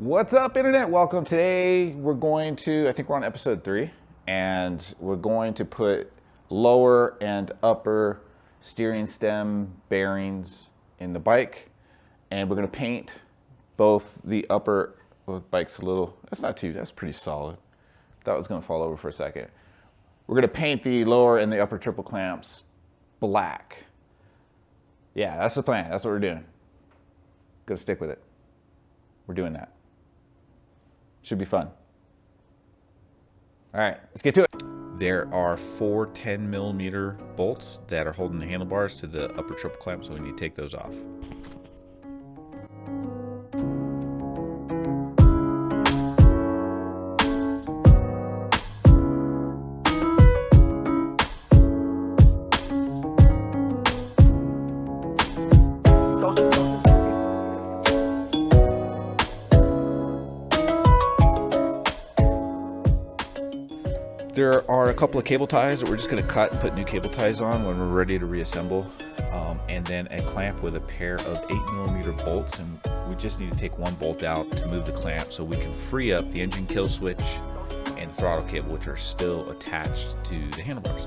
What's up, internet? Welcome. Today we're going to, I think we're on episode 3, and we're going to put lower and upper steering stem bearings in the bike, and we're going to paint both the upper, well, the bike's a little, that's pretty solid. Thought it was going to fall over for a second. We're going to paint the lower and the upper triple clamps black. Yeah, that's the plan. That's what we're doing. Gonna stick with it. We're doing that. Should be fun. All right, let's get to it. There are 4 10mm bolts that are holding the handlebars to the upper triple clamp, so we need to take those off. There are a couple of cable ties that we're just going to cut and put new cable ties on when we're ready to reassemble, and then a clamp with a pair of 8mm bolts, and we just need to take one bolt out to move the clamp so we can free up the engine kill switch and throttle cable, which are still attached to the handlebars.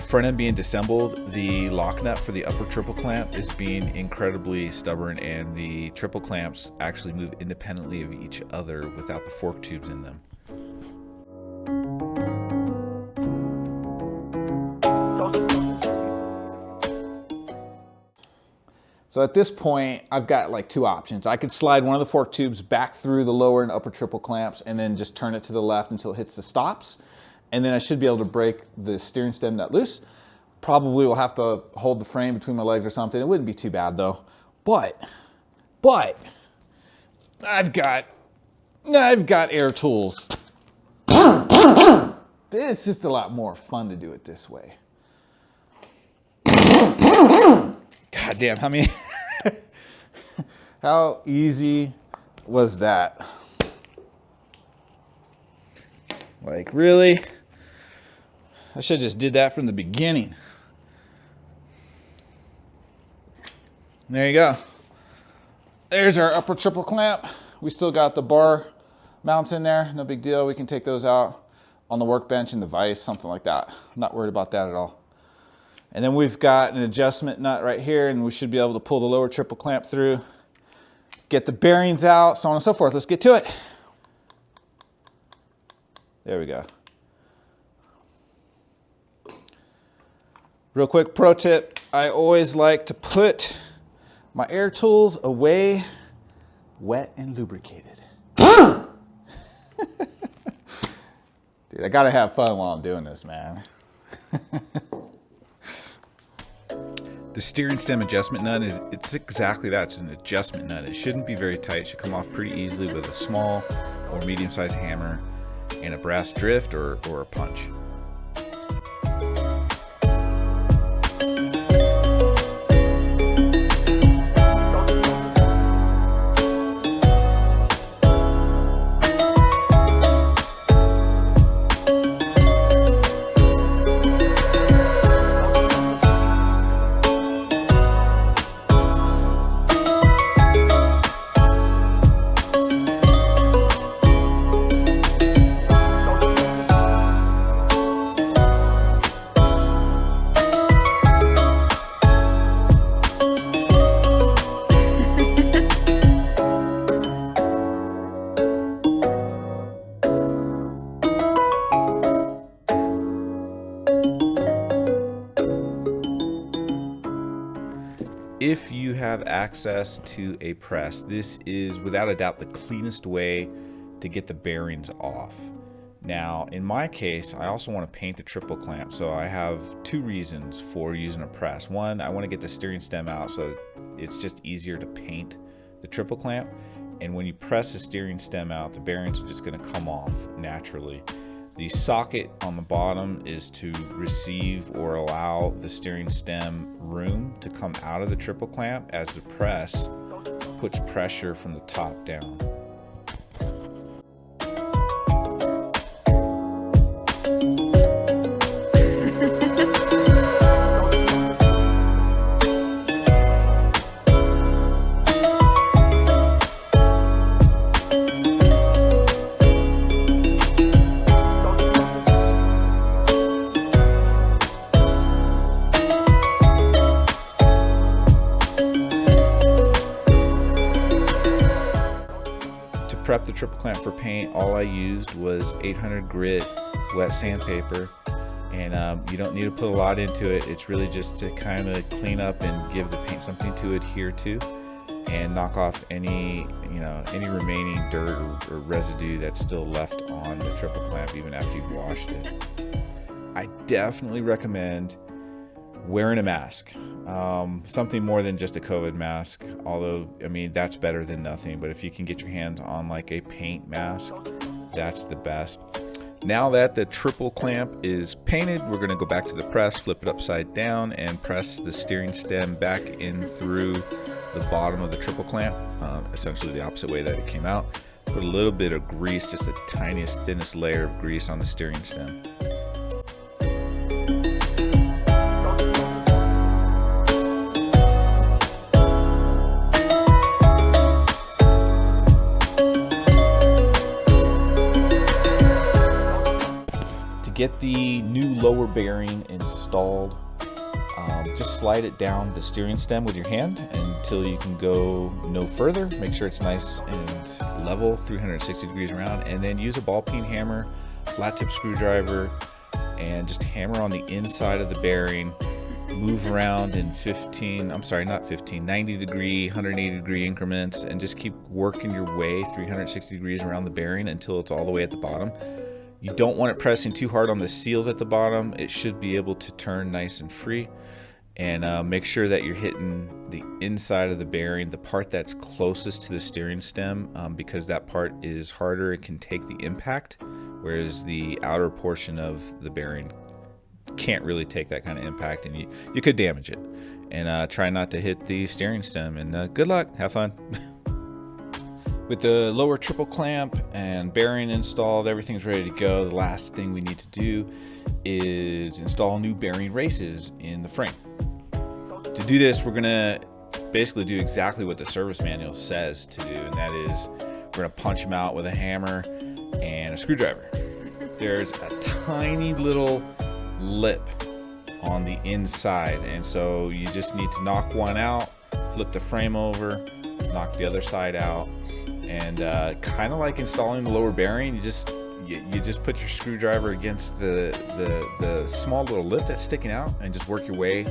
Front end being disassembled, the lock nut for the upper triple clamp is being incredibly stubborn, and the triple clamps actually move independently of each other without the fork tubes in them. So at this point, I've got like 2 options. I could slide one of the fork tubes back through the lower and upper triple clamps and then just turn it to the left until it hits the stops. And then I should be able to break the steering stem nut loose. Probably will have to hold the frame between my legs or something. It wouldn't be too bad though. But I've got air tools. It's just a lot more fun to do it this way. God damn, how easy was that? Like, really? I should have just did that from the beginning. There you go. There's our upper triple clamp. We still got the bar mounts in there. No big deal. We can take those out on the workbench in the vise, something like that. I'm not worried about that at all. And then we've got an adjustment nut right here, and we should be able to pull the lower triple clamp through, get the bearings out, so on and so forth. Let's get to it. There we go. Real quick pro tip, I always like to put my air tools away wet and lubricated. Dude, I gotta have fun while I'm doing this, man. The steering stem adjustment nut it's exactly that. It's an adjustment nut. It shouldn't be very tight. It should come off pretty easily with a small or medium-sized hammer and a brass drift or a punch. If you have access to a press, this is without a doubt the cleanest way to get the bearings off. Now, in my case, I also want to paint the triple clamp, so I have 2 reasons for using a press. One, I want to get the steering stem out so it's just easier to paint the triple clamp, and when you press the steering stem out, the bearings are just going to come off naturally. The socket on the bottom is to receive or allow the steering stem room to come out of the triple clamp as the press puts pressure from the top down. Prep the triple clamp for paint, all I used was 800 grit wet sandpaper, and you don't need to put a lot into it. It's really just to kind of clean up and give the paint something to adhere to and knock off any remaining dirt or residue that's still left on the triple clamp even after you've washed it. I definitely recommend wearing a mask. Something more than just a COVID mask, although, I mean, that's better than nothing. But if you can get your hands on like a paint mask, that's the best. Now that the triple clamp is painted, we're going to go back to the press, flip it upside down, and press the steering stem back in through the bottom of the triple clamp, essentially the opposite way that it came out. Put a little bit of grease, just the tiniest, thinnest layer of grease on the steering stem. Get the new lower bearing installed, just slide it down the steering stem with your hand until you can go no further. Make sure it's nice and level, 360 degrees around, and then use a ball peen hammer, flat tip screwdriver, and just hammer on the inside of the bearing. Move around in 90 degree, 180 degree increments, and just keep working your way 360 degrees around the bearing until it's all the way at the bottom. You don't want it pressing too hard on the seals at the bottom. It should be able to turn nice and free. And make sure that you're hitting the inside of the bearing, the part that's closest to the steering stem, because that part is harder. It can take the impact, whereas the outer portion of the bearing can't really take that kind of impact, and you could damage it. And try not to hit the steering stem. And good luck. Have fun. With the lower triple clamp and bearing installed, everything's ready to go. The last thing we need to do is install new bearing races in the frame. To do this, we're gonna basically do exactly what the service manual says to do, and that is we're gonna punch them out with a hammer and a screwdriver. There's a tiny little lip on the inside, and so you just need to knock one out, flip the frame over, knock the other side out. And kind of like installing the lower bearing, you just put your screwdriver against the small little lip that's sticking out and just work your way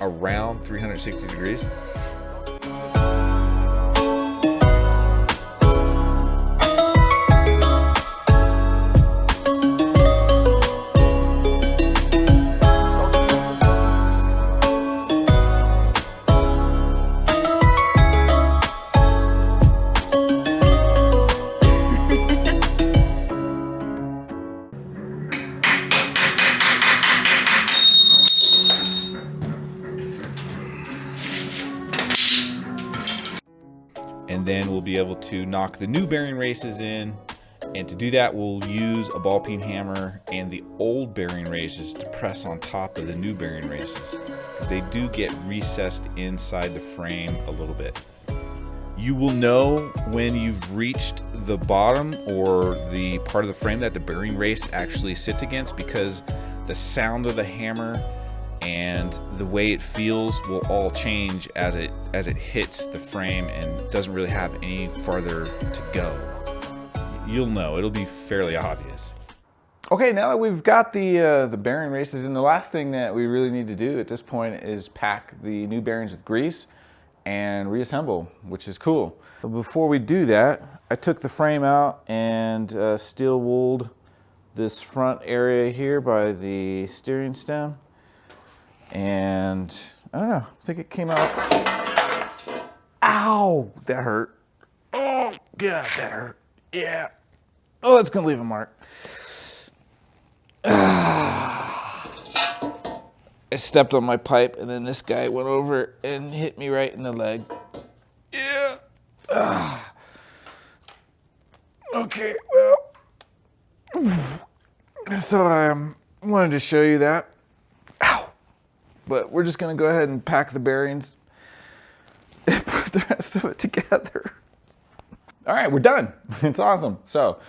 around 360 degrees. And then we'll be able to knock the new bearing races in, and to do that we'll use a ball peen hammer and the old bearing races to press on top of the new bearing races, because they do get recessed inside the frame a little bit. You will know when you've reached the bottom or the part of the frame that the bearing race actually sits against, because the sound of the hammer and the way it feels will all change as it hits the frame and doesn't really have any farther to go. You'll know, it'll be fairly obvious. Okay, now that we've got the bearing races in, the last thing that we really need to do at this point is pack the new bearings with grease and reassemble, which is cool. But before we do that, I took the frame out and steel wooled this front area here by the steering stem. And I don't know, I think it came out. Ow, that hurt. Oh, God, that hurt. Yeah. Oh, that's gonna leave a mark. I stepped on my pipe, and then this guy went over and hit me right in the leg. Yeah. Okay, well, so I wanted to show you that. Ow. But we're just gonna go ahead and pack the bearings and put the rest of it together. All right, we're done. It's awesome. So,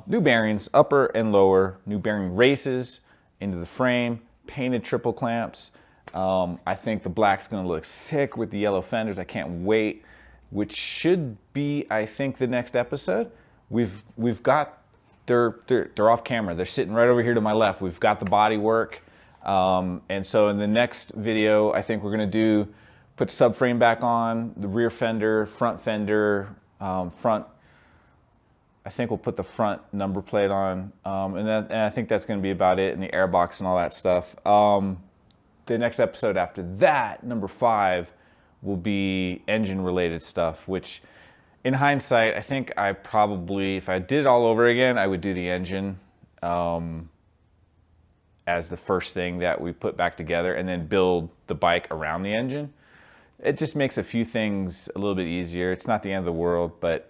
new bearings, upper and lower, new bearing races into the frame, painted triple clamps. I think the black's gonna look sick with the yellow fenders. I can't wait, which should be, I think, the next episode. We've got, they're off camera. They're sitting right over here to my left. We've got the body work. And so in the next video, I think we're gonna put the subframe back on, the rear fender, front fender, front, I think we'll put the front number plate on, and I think that's going to be about it, and the airbox and all that stuff. The next episode after that, number 5, will be engine related stuff, which in hindsight, I think I probably, if I did it all over again, I would do the engine as the first thing that we put back together, and then build the bike around the engine. It just makes a few things a little bit easier. It's not the end of the world, but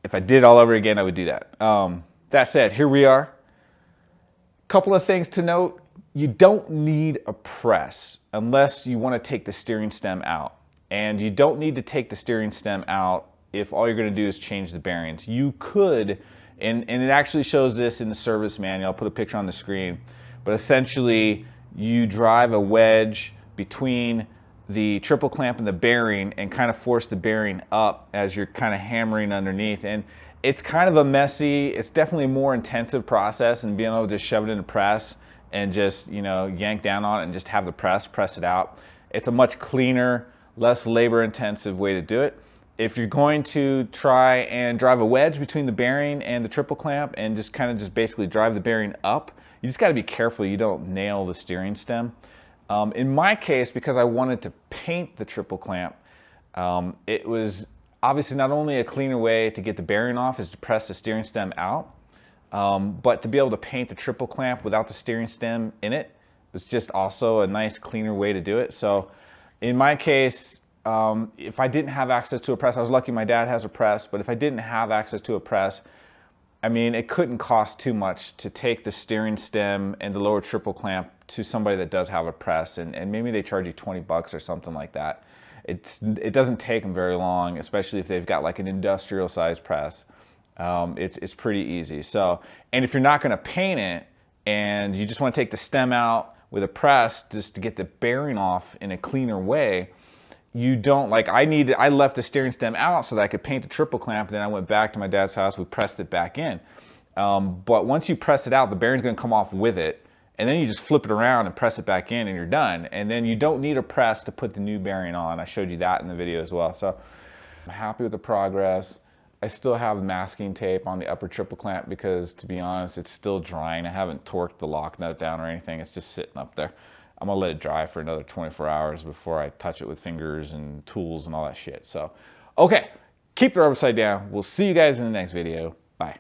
if I did it all over again, I would do that. That said, here we are. Couple of things to note. You don't need a press unless you want to take the steering stem out. And you don't need to take the steering stem out if all you're going to do is change the bearings. You could, and it actually shows this in the service manual. I'll put a picture on the screen. But essentially, you drive a wedge between the triple clamp and the bearing and kind of force the bearing up as you're kind of hammering underneath. And it's kind of a messy, it's definitely a more intensive process than being able to just shove it in the press and just, you know, yank down on it and just have the press it out. It's a much cleaner, less labor intensive way to do it. If you're going to try and drive a wedge between the bearing and the triple clamp and just kind of just basically drive the bearing up, you just got to be careful you don't nail the steering stem. In my case, because I wanted to paint the triple clamp, it was obviously not only a cleaner way to get the bearing off is to press the steering stem out, but to be able to paint the triple clamp without the steering stem in it was just also a nice cleaner way to do it. So in my case, if I didn't have access to a press, I was lucky my dad has a press, but if I didn't have access to a press, I mean, it couldn't cost too much to take the steering stem and the lower triple clamp to somebody that does have a press, and maybe they charge you 20 bucks or something like that. It doesn't take them very long, especially if they've got like an industrial size press. It's pretty easy. So, and if you're not going to paint it and you just want to take the stem out with a press just to get the bearing off in a cleaner way, you don't, like I left the steering stem out so that I could paint the triple clamp, then I went back to my dad's house, we pressed it back in. But once you press it out, the bearing's gonna come off with it, and then you just flip it around and press it back in and you're done. And then you don't need a press to put the new bearing on. I showed you that in the video as well. So I'm happy with the progress. I still have masking tape on the upper triple clamp because, to be honest, it's still drying. I haven't torqued the lock nut down or anything. It's just sitting up there. I'm gonna let it dry for another 24 hours before I touch it with fingers and tools and all that shit. So, okay, keep the rubber side down. We'll see you guys in the next video. Bye.